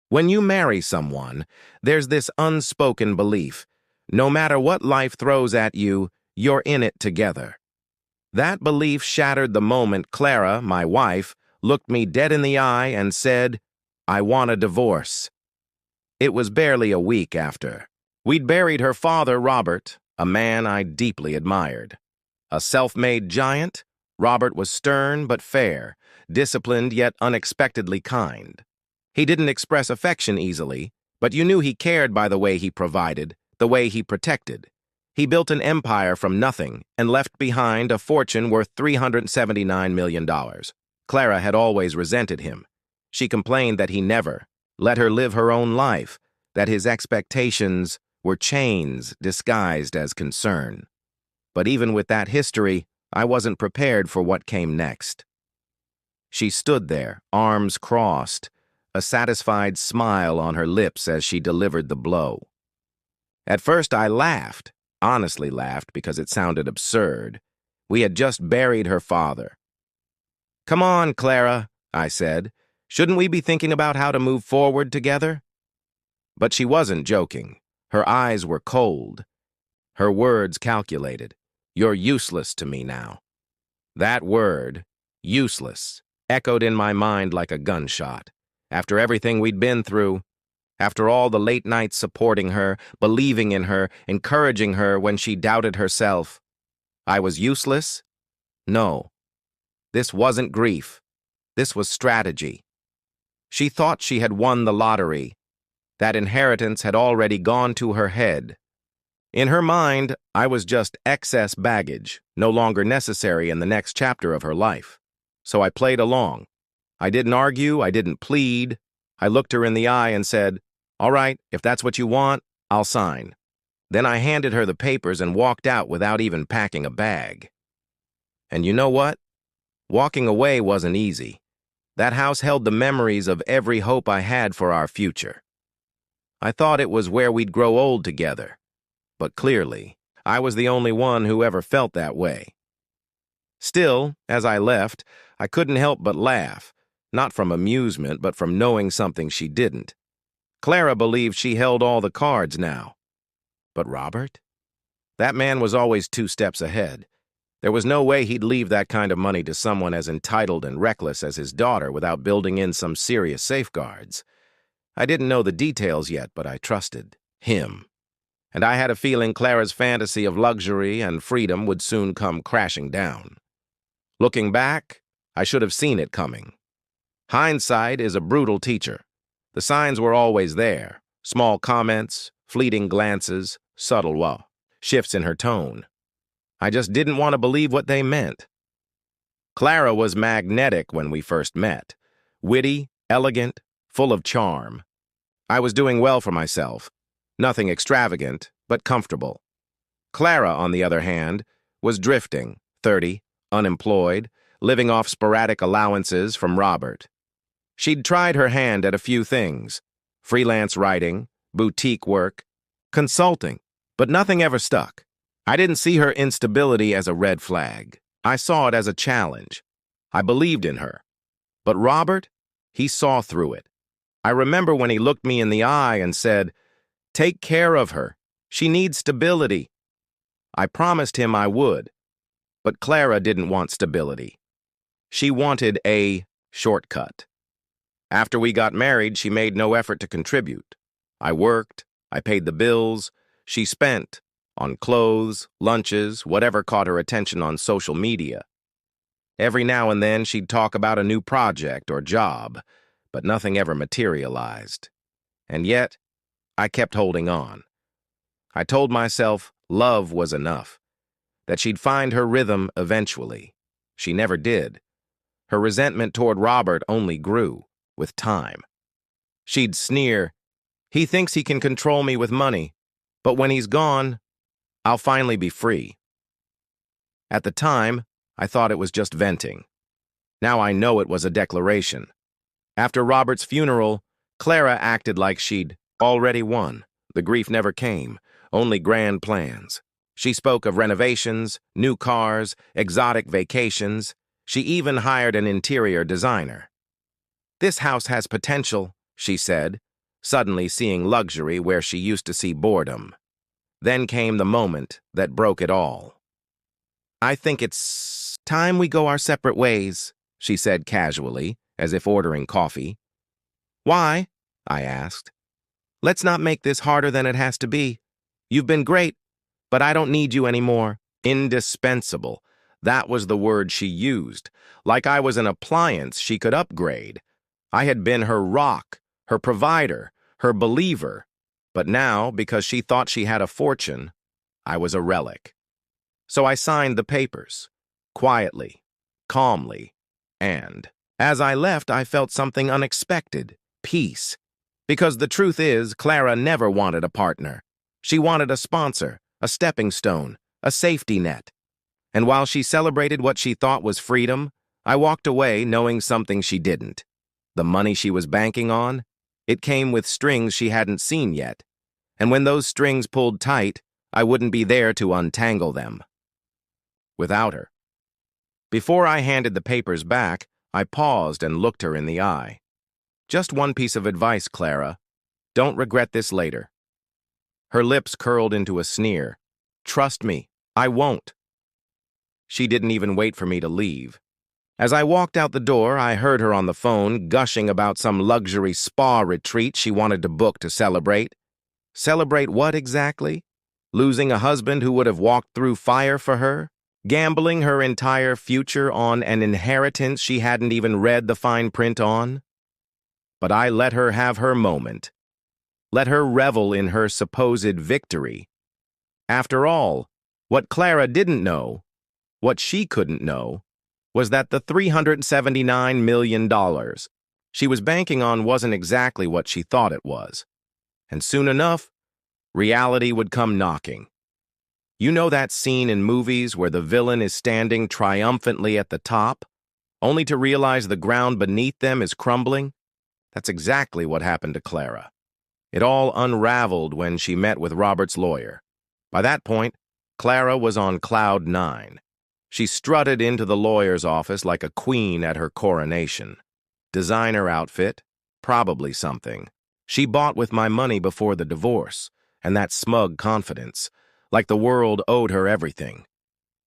When you marry someone, there's this unspoken belief. No matter what life throws at you, you're in it together. That belief shattered the moment Clara, my wife, looked me dead in the eye and said, "I want a divorce." It was barely a week after. We'd buried her father, Robert, a man I deeply admired. A self-made giant, Robert was stern but fair, disciplined yet unexpectedly kind. He didn't express affection easily, but you knew he cared by the way he provided, the way he protected. He built an empire from nothing and left behind a fortune worth $379 million. Clara had always resented him. She complained that he never let her live her own life, that his expectations were chains disguised as concern. But even with that history, I wasn't prepared for what came next. She stood there, arms crossed, a satisfied smile on her lips as she delivered the blow. At first I laughed, honestly laughed because it sounded absurd. We had just buried her father. "Come on, Clara," I said. "Shouldn't we be thinking about how to move forward together?" But she wasn't joking. Her eyes were cold. Her words calculated. "You're useless to me now." That word, useless, echoed in my mind like a gunshot. After everything we'd been through, after all the late nights supporting her, believing in her, encouraging her when she doubted herself, I was useless? No. This wasn't grief. This was strategy. She thought she had won the lottery. That inheritance had already gone to her head. In her mind, I was just excess baggage, no longer necessary in the next chapter of her life. So I played along. I didn't argue, I didn't plead. I looked her in the eye and said, "All right, if that's what you want, I'll sign." Then I handed her the papers and walked out without even packing a bag. And you know what? Walking away wasn't easy. That house held the memories of every hope I had for our future. I thought it was where we'd grow old together. But clearly, I was the only one who ever felt that way. Still, as I left, I couldn't help but laugh, not from amusement, but from knowing something she didn't. Clara believed she held all the cards now. But Robert? That man was always 2 steps ahead. There was no way he'd leave that kind of money to someone as entitled and reckless as his daughter without building in some serious safeguards. I didn't know the details yet, but I trusted him. And I had a feeling Clara's fantasy of luxury and freedom would soon come crashing down. Looking back, I should have seen it coming. Hindsight is a brutal teacher. The signs were always there. Small comments, fleeting glances, subtle shifts in her tone. I just didn't want to believe what they meant. Clara was magnetic when we first met. Witty, elegant, full of charm. I was doing well for myself. Nothing extravagant, but comfortable. Clara, on the other hand, was drifting, 30, unemployed, living off sporadic allowances from Robert. She'd tried her hand at a few things: freelance writing, boutique work, consulting, but nothing ever stuck. I didn't see her instability as a red flag. I saw it as a challenge. I believed in her. But Robert, he saw through it. I remember when he looked me in the eye and said, "Take care of her. She needs stability." I promised him I would. But Clara didn't want stability. She wanted a shortcut. After we got married, she made no effort to contribute. I worked, I paid the bills, she spent on clothes, lunches, whatever caught her attention on social media. Every now and then she'd talk about a new project or job, but nothing ever materialized. And yet, I kept holding on. I told myself love was enough, that she'd find her rhythm eventually. She never did. Her resentment toward Robert only grew with time. She'd sneer, "He thinks he can control me with money, but when he's gone, I'll finally be free." At the time, I thought it was just venting. Now I know it was a declaration. After Robert's funeral, Clara acted like she'd already won. The grief never came, only grand plans. She spoke of renovations, new cars, exotic vacations. She even hired an interior designer. "This house has potential," she said. suddenly seeing luxury where she used to see boredom. Then came the moment that broke it all. "I think it's time we go our separate ways," she said casually, as if ordering coffee. "Why?" I asked. "Let's not make this harder than it has to be. You've been great, but I don't need you anymore." Indispensable. That was the word she used, like I was an appliance she could upgrade. I had been her rock, her provider, her believer. But now, because she thought she had a fortune, I was a relic. So I signed the papers, quietly, calmly, and as I left, I felt something unexpected, peace. Because the truth is, Clara never wanted a partner. She wanted a sponsor, a stepping stone, a safety net. And while she celebrated what she thought was freedom, I walked away knowing something she didn't. The money she was banking on, it came with strings she hadn't seen yet. And when those strings pulled tight, I wouldn't be there to untangle them. Without her. Before I handed the papers back, I paused and looked her in the eye. "Just one piece of advice, Clara. Don't regret this later." Her lips curled into a sneer. "Trust me, I won't." She didn't even wait for me to leave. As I walked out the door, I heard her on the phone gushing about some luxury spa retreat she wanted to book to celebrate. Celebrate what exactly? Losing a husband who would have walked through fire for her? Gambling her entire future on an inheritance she hadn't even read the fine print on? But I let her have her moment. Let her revel in her supposed victory. After all, what Clara didn't know, what she couldn't know, was that the $379 million she was banking on wasn't exactly what she thought it was. And soon enough, reality would come knocking. You know that scene in movies where the villain is standing triumphantly at the top, only to realize the ground beneath them is crumbling? That's exactly what happened to Clara. It all unraveled when she met with Robert's lawyer. By that point, Clara was on cloud 9. She strutted into the lawyer's office like a queen at her coronation. Designer outfit, probably something. She bought with my money before the divorce, and that smug confidence, like the world owed her everything.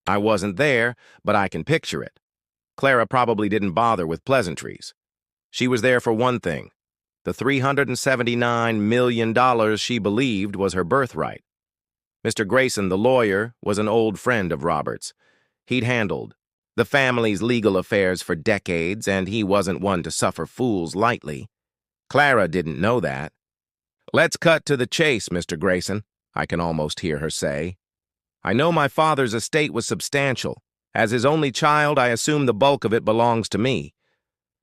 I wasn't there, but I can picture it. Clara probably didn't bother with pleasantries. She was there for one thing, the $379 million she believed was her birthright. Mr. Grayson, the lawyer, was an old friend of Robert's. He'd handled the family's legal affairs for decades, and he wasn't one to suffer fools lightly. Clara didn't know that. "Let's cut to the chase, Mr. Grayson," I can almost hear her say. "I know my father's estate was substantial. As his only child, I assume the bulk of it belongs to me.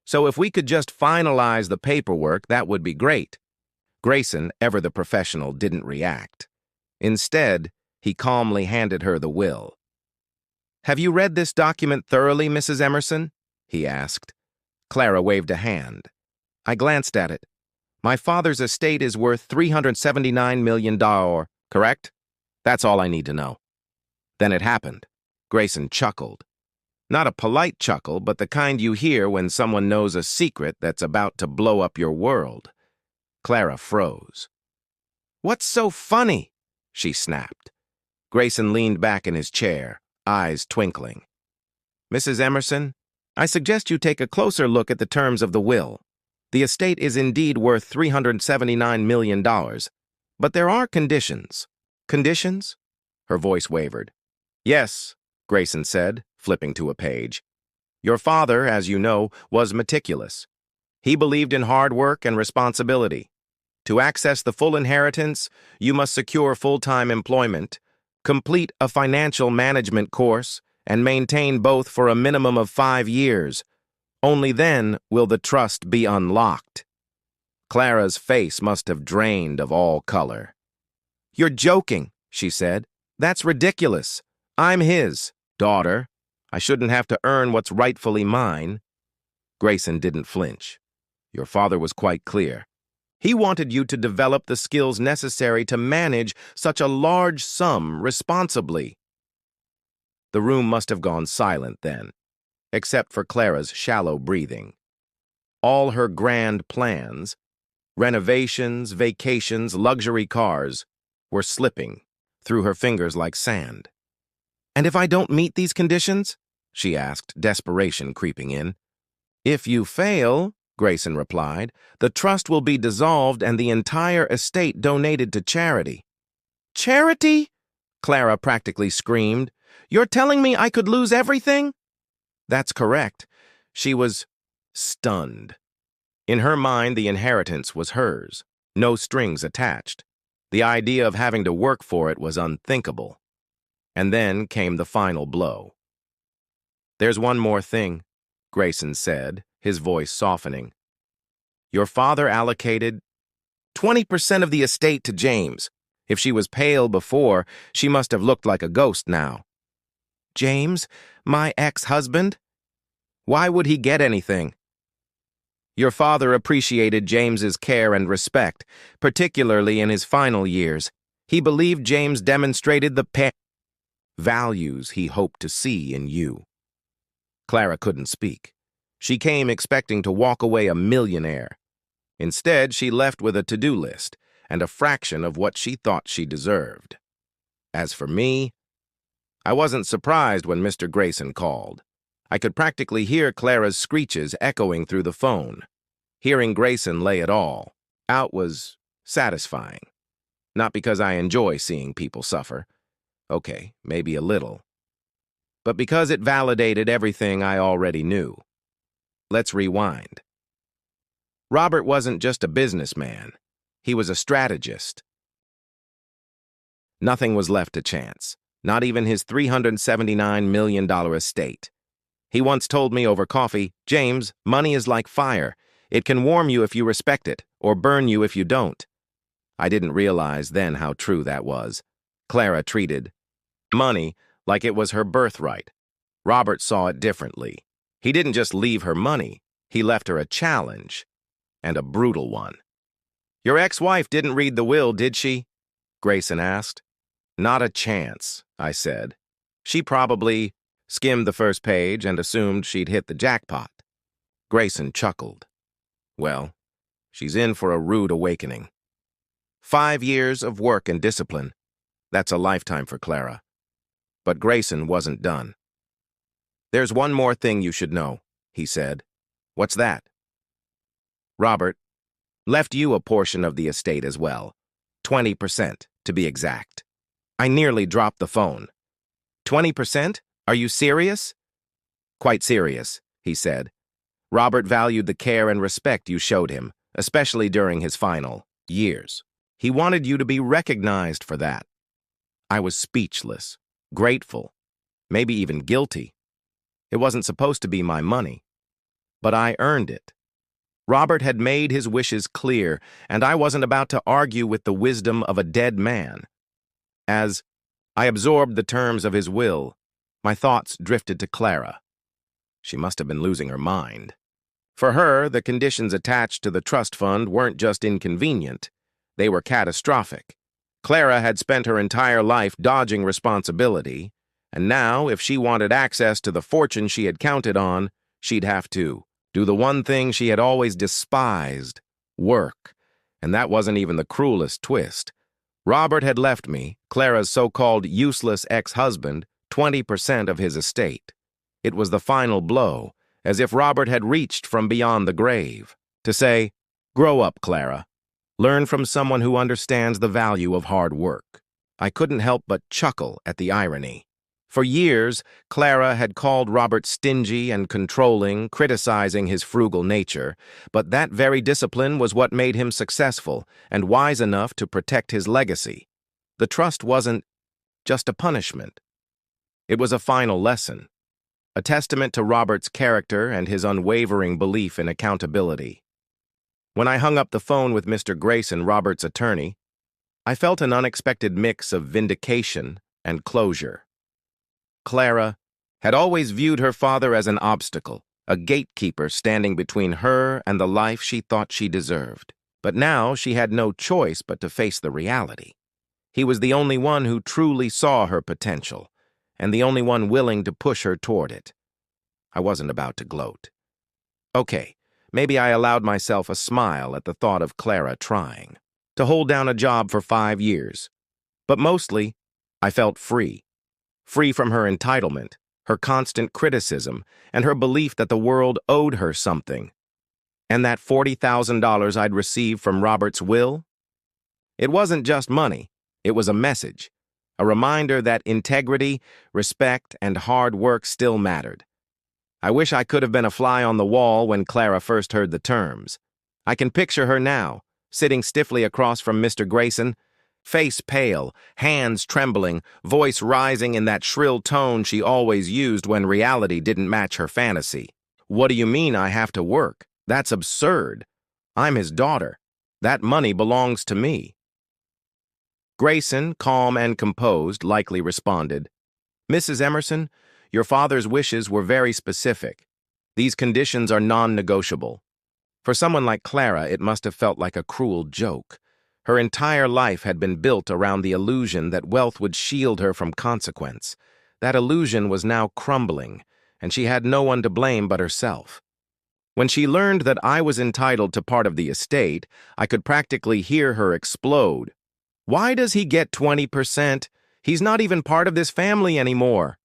So if we could just finalize the paperwork, that would be great." Grayson, ever the professional, didn't react. Instead, he calmly handed her the will. "Have you read this document thoroughly, Mrs. Emerson?" he asked. Clara waved a hand. I glanced at it. "My father's estate is worth $379 million, correct? That's all I need to know." Then it happened. Grayson chuckled. Not a polite chuckle, but the kind you hear when someone knows a secret that's about to blow up your world. Clara froze. "What's so funny?" she snapped. Grayson leaned back in his chair, eyes twinkling. "Mrs. Emerson, I suggest you take a closer look at the terms of the will. The estate is indeed worth $379 million, but there are conditions." "Conditions?" Her voice wavered. "Yes," Grayson said, flipping to a page. "Your father, as you know, was meticulous. He believed in hard work and responsibility. To access the full inheritance, you must secure full-time employment, complete a financial management course, and maintain both for a minimum of 5 years. Only then will the trust be unlocked." Clara's face must have drained of all color. "You're joking," she said. "That's ridiculous. I'm his daughter. I shouldn't have to earn what's rightfully mine." Grayson didn't flinch. "Your father was quite clear. He wanted you to develop the skills necessary to manage such a large sum responsibly." The room must have gone silent then, except for Clara's shallow breathing. All her grand plans, Renovations, vacations, luxury cars were slipping through her fingers like sand. "And if I don't meet these conditions?" she asked, desperation creeping in. "If you fail," Grayson replied, "the trust will be dissolved and the entire estate donated to charity." "Charity?" Clara practically screamed. "You're telling me I could lose everything?" That's correct. She was stunned. In her mind, the inheritance was hers, no strings attached. The idea of having to work for it was unthinkable. And then came the final blow. "There's one more thing," Grayson said, his voice softening. "Your father allocated 20% of the estate to James. If she was pale before, she must have looked like a ghost now." "James? My ex-husband? Why would he get anything?" "Your father appreciated James's care and respect, particularly in his final years. He believed James demonstrated the values he hoped to see in you." Clara couldn't speak. She came expecting to walk away a millionaire. Instead, she left with a to-do list and a fraction of what she thought she deserved. As for me, I wasn't surprised when Mr. Grayson called. I could practically hear Clara's screeches echoing through the phone. Hearing Grayson lay it all out was satisfying. Not because I enjoy seeing people suffer. Okay, maybe a little. But because it validated everything I already knew. Let's rewind. Robert wasn't just a businessman. He was a strategist. Nothing was left to chance, not even his $379 million estate. He once told me over coffee, "James, money is like fire. It can warm you if you respect it, or burn you if you don't." I didn't realize then how true that was. Clara treated money like it was her birthright. Robert saw it differently. He didn't just leave her money, he left her a challenge, and a brutal one. "Your ex-wife didn't read the will, did she?" Grayson asked. "Not a chance," I said. "She probably skimmed the first page and assumed she'd hit the jackpot." Grayson chuckled. "Well, she's in for a rude awakening. 5 years of work and discipline. That's a lifetime for Clara." But Grayson wasn't done. "There's one more thing you should know," he said. "What's that?" "Robert left you a portion of the estate as well. 20%, to be exact." I nearly dropped the phone. 20%? Are you serious?" "Quite serious," he said. "Robert valued the care and respect you showed him, especially during his final years. He wanted you to be recognized for that." I was speechless, grateful, maybe even guilty. It wasn't supposed to be my money, but I earned it. Robert had made his wishes clear, and I wasn't about to argue with the wisdom of a dead man. As I absorbed the terms of his will, my thoughts drifted to Clara. She must have been losing her mind. For her, the conditions attached to the trust fund weren't just inconvenient, they were catastrophic. Clara had spent her entire life dodging responsibility, and now, if she wanted access to the fortune she had counted on, she'd have to do the one thing she had always despised, work. And that wasn't even the cruelest twist. Robert had left me, Clara's so-called useless ex-husband, 20% of his estate. It was the final blow, as if Robert had reached from beyond the grave to say, "Grow up, Clara. Learn from someone who understands the value of hard work." I couldn't help but chuckle at the irony. For years, Clara had called Robert stingy and controlling, criticizing his frugal nature, but that very discipline was what made him successful and wise enough to protect his legacy. The trust wasn't just a punishment. It was a final lesson, a testament to Robert's character and his unwavering belief in accountability. When I hung up the phone with Mr. Grayson, Robert's attorney, I felt an unexpected mix of vindication and closure. Clara had always viewed her father as an obstacle, a gatekeeper standing between her and the life she thought she deserved. But now she had no choice but to face the reality. He was the only one who truly saw her potential, and the only one willing to push her toward it. I wasn't about to gloat. "Okay, Maybe I allowed myself a smile at the thought of Clara trying to hold down a job for 5 years. But mostly, I felt free. Free from her entitlement, her constant criticism, and her belief that the world owed her something. And that $40,000 I'd received from Robert's will? It wasn't just money. It was a message. A reminder that integrity, respect, and hard work still mattered. I wish I could have been a fly on the wall when Clara first heard the terms. I can picture her now, sitting stiffly across from Mr. Grayson, face pale, hands trembling, voice rising in that shrill tone she always used when reality didn't match her fantasy. "What do you mean I have to work? That's absurd. I'm his daughter. That money belongs to me." Grayson, calm and composed, likely responded, "Mrs. Emerson, your father's wishes were very specific. These conditions are non-negotiable." For someone like Clara, it must have felt like a cruel joke. Her entire life had been built around the illusion that wealth would shield her from consequence. That illusion was now crumbling, and she had no one to blame but herself. When she learned that I was entitled to part of the estate, I could practically hear her explode. "Why does he get 20%? He's not even part of this family anymore."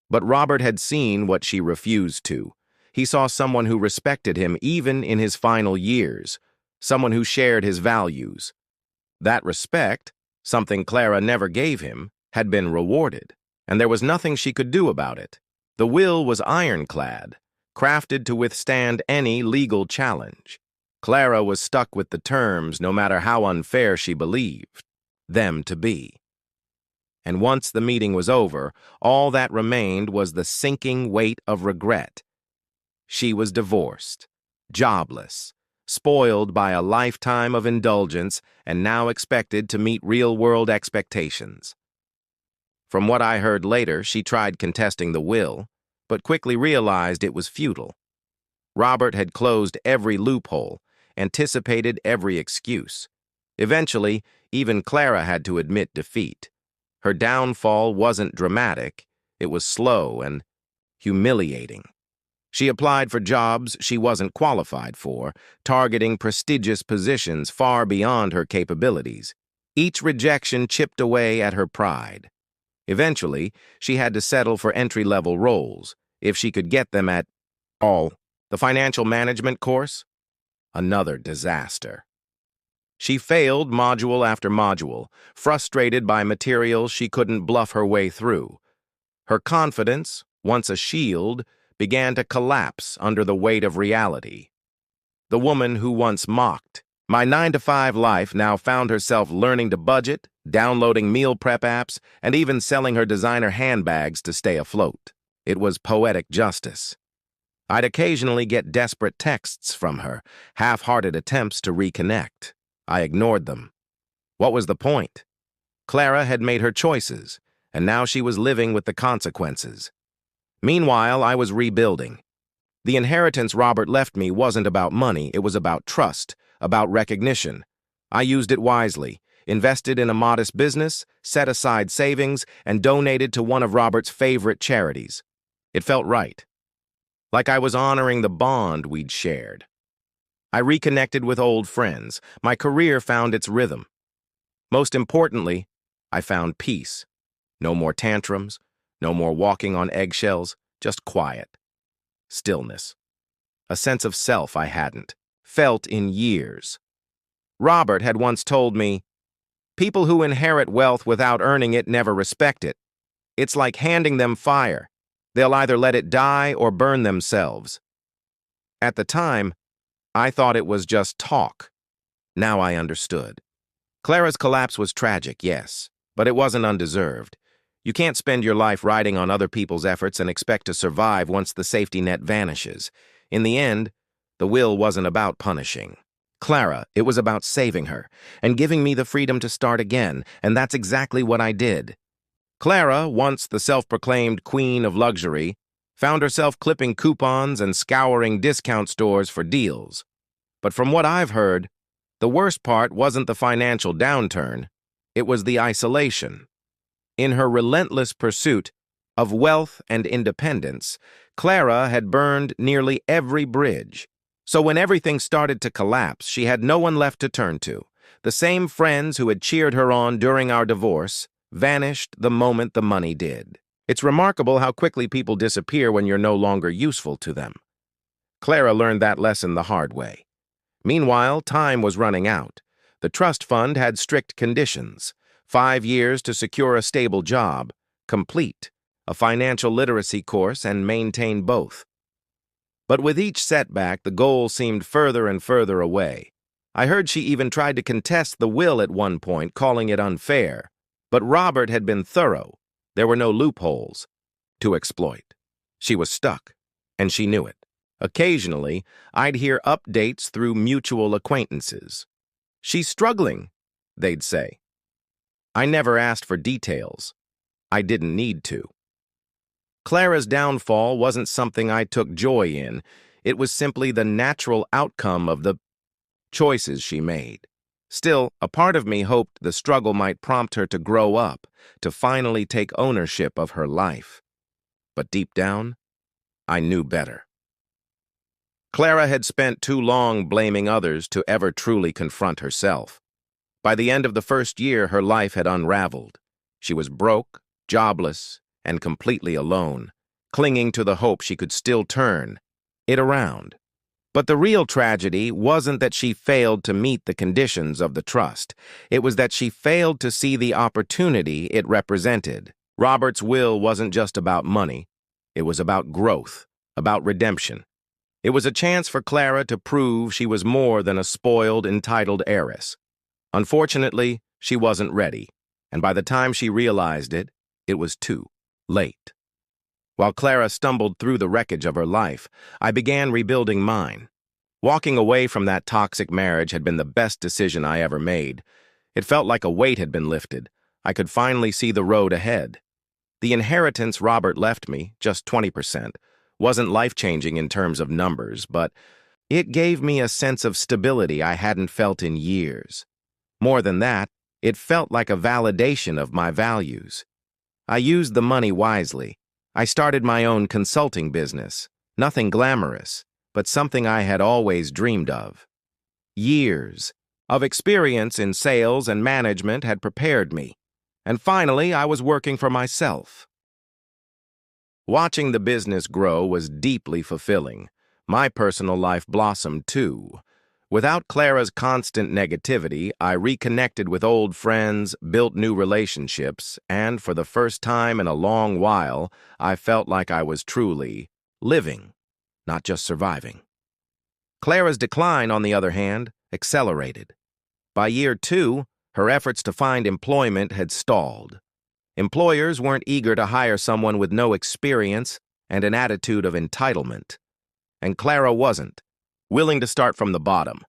But Robert had seen what she refused to. He saw someone who respected him even in his final years, someone who shared his values. That respect, something Clara never gave him, had been rewarded, and there was nothing she could do about it. The will was ironclad, crafted to withstand any legal challenge. Clara was stuck with the terms no matter how unfair she believed them to be. And once the meeting was over, all that remained was the sinking weight of regret. She was divorced, jobless, spoiled by a lifetime of indulgence, and now expected to meet real-world expectations. From what I heard later, she tried contesting the will, but quickly realized it was futile. Robert had closed every loophole, anticipated every excuse. Eventually, even Clara had to admit defeat. Her downfall wasn't dramatic, it was slow and humiliating. She applied for jobs she wasn't qualified for, targeting prestigious positions far beyond her capabilities. Each rejection chipped away at her pride. Eventually, she had to settle for entry-level roles, if she could get them at all. The financial management course? Another disaster. She failed module after module, frustrated by material she couldn't bluff her way through. Her confidence, once a shield, began to collapse under the weight of reality. The woman who once mocked my 9-to-5 life now found herself learning to budget, downloading meal prep apps, and even selling her designer handbags to stay afloat. It was poetic justice. I'd occasionally get desperate texts from her, half-hearted attempts to reconnect. I ignored them. What was the point? Clara had made her choices, and now she was living with the consequences. Meanwhile, I was rebuilding. The inheritance Robert left me wasn't about money, it was about trust, about recognition. I used it wisely, invested in a modest business, set aside savings, and donated to one of Robert's favorite charities. It felt right. Like I was honoring the bond we'd shared. I reconnected with old friends. My career found its rhythm. Most importantly, I found peace. No more tantrums, no more walking on eggshells, just quiet. Stillness. A sense of self I hadn't felt in years. Robert had once told me, "People who inherit wealth without earning it never respect it. It's like handing them fire. They'll either let it die or burn themselves." At the time, I thought it was just talk. Now I understood. Clara's collapse was tragic, yes, but it wasn't undeserved. You can't spend your life riding on other people's efforts and expect to survive once the safety net vanishes. In the end, the will wasn't about punishing Clara, it was about saving her and giving me the freedom to start again, and that's exactly what I did. Clara, once the self-proclaimed queen of luxury, found herself clipping coupons and scouring discount stores for deals. But from what I've heard, the worst part wasn't the financial downturn, it was the isolation. In her relentless pursuit of wealth and independence, Clara had burned nearly every bridge. So when everything started to collapse, she had no one left to turn to. The same friends who had cheered her on during our divorce vanished the moment the money did. It's remarkable how quickly people disappear when you're no longer useful to them. Clara learned that lesson the hard way. Meanwhile, time was running out. The trust fund had strict conditions: 5 years to secure a stable job, complete a financial literacy course, and maintain both. But with each setback, the goal seemed further and further away. I heard she even tried to contest the will at one point, calling it unfair. But Robert had been thorough. There were no loopholes to exploit. She was stuck, and she knew it. Occasionally, I'd hear updates through mutual acquaintances. "She's struggling," they'd say. I never asked for details. I didn't need to. Clara's downfall wasn't something I took joy in. It was simply the natural outcome of the choices she made. Still, a part of me hoped the struggle might prompt her to grow up, to finally take ownership of her life. But deep down, I knew better. Clara had spent too long blaming others to ever truly confront herself. By the end of the first year, her life had unraveled. She was broke, jobless, and completely alone, clinging to the hope she could still turn it around. But the real tragedy wasn't that she failed to meet the conditions of the trust. It was that she failed to see the opportunity it represented. Robert's will wasn't just about money. It was about growth, about redemption. It was a chance for Clara to prove she was more than a spoiled, entitled heiress. Unfortunately, she wasn't ready, and by the time she realized it, it was too late. While Clara stumbled through the wreckage of her life, I began rebuilding mine. Walking away from that toxic marriage had been the best decision I ever made. It felt like a weight had been lifted. I could finally see the road ahead. The inheritance Robert left me, just 20%, wasn't life-changing in terms of numbers, but it gave me a sense of stability I hadn't felt in years. More than that, it felt like a validation of my values. I used the money wisely. I started my own consulting business. Nothing glamorous, but something I had always dreamed of. Years of experience in sales and management had prepared me, and finally I was working for myself. Watching the business grow was deeply fulfilling. My personal life blossomed too. Without Clara's constant negativity, I reconnected with old friends, built new relationships, and for the first time in a long while, I felt like I was truly living, not just surviving. Clara's decline, on the other hand, accelerated. By year 2, her efforts to find employment had stalled. Employers weren't eager to hire someone with no experience and an attitude of entitlement. And Clara wasn't willing to start from the bottom.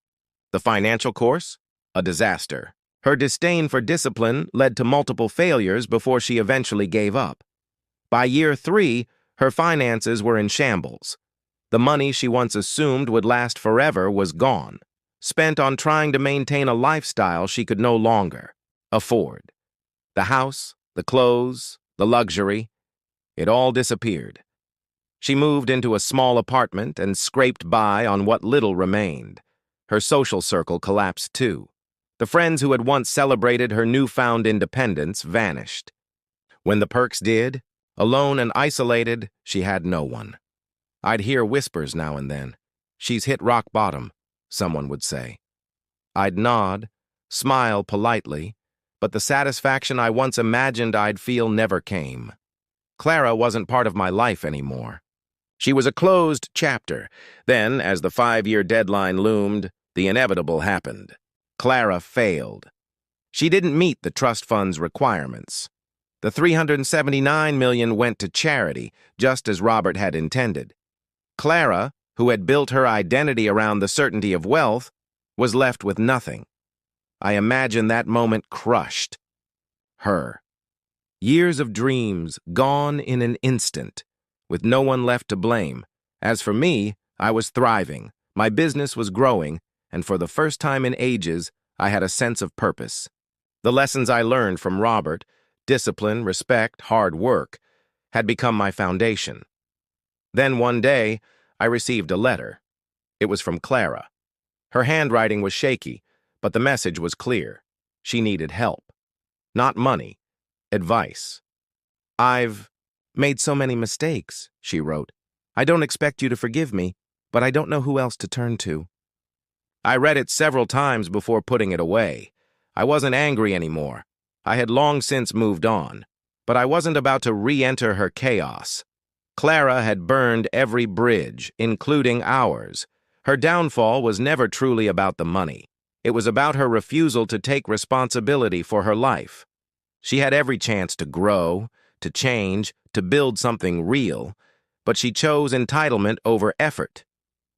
The financial course? A disaster. Her disdain for discipline led to multiple failures before she eventually gave up. By year 3, her finances were in shambles. The money she once assumed would last forever was gone, spent on trying to maintain a lifestyle she could no longer afford. The house, the clothes, the luxury, it all disappeared. She moved into a small apartment and scraped by on what little remained. Her social circle collapsed too. The friends who had once celebrated her newfound independence vanished. When the perks did, alone and isolated, she had no one. I'd hear whispers now and then. "She's hit rock bottom," someone would say. I'd nod, smile politely, but the satisfaction I once imagined I'd feel never came. Clara wasn't part of my life anymore. She was a closed chapter. Then, as the 5-year deadline loomed, the inevitable happened. Clara failed. She didn't meet the trust fund's requirements. The $379 million went to charity, just as Robert had intended. Clara, who had built her identity around the certainty of wealth, was left with nothing. I imagine that moment crushed her. Years of dreams gone in an instant, with no one left to blame. As for me, I was thriving. My business was growing, and for the first time in ages, I had a sense of purpose. The lessons I learned from Robert, discipline, respect, hard work, had become my foundation. Then one day, I received a letter. It was from Clara. Her handwriting was shaky, but the message was clear. She needed help. Not money. Advice. "I've made so many mistakes," she wrote. "I don't expect you to forgive me, but I don't know who else to turn to." I read it several times before putting it away. I wasn't angry anymore. I had long since moved on. But I wasn't about to re-enter her chaos. Clara had burned every bridge, including ours. Her downfall was never truly about the money. It was about her refusal to take responsibility for her life. She had every chance to grow, to change, to build something real, but she chose entitlement over effort.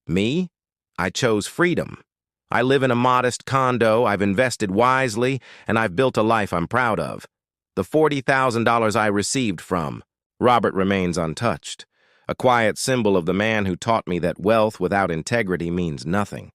Me? I chose freedom. I live in a modest condo, I've invested wisely, and I've built a life I'm proud of. The $40,000 I received from Robert remains untouched, a quiet symbol of the man who taught me that wealth without integrity means nothing.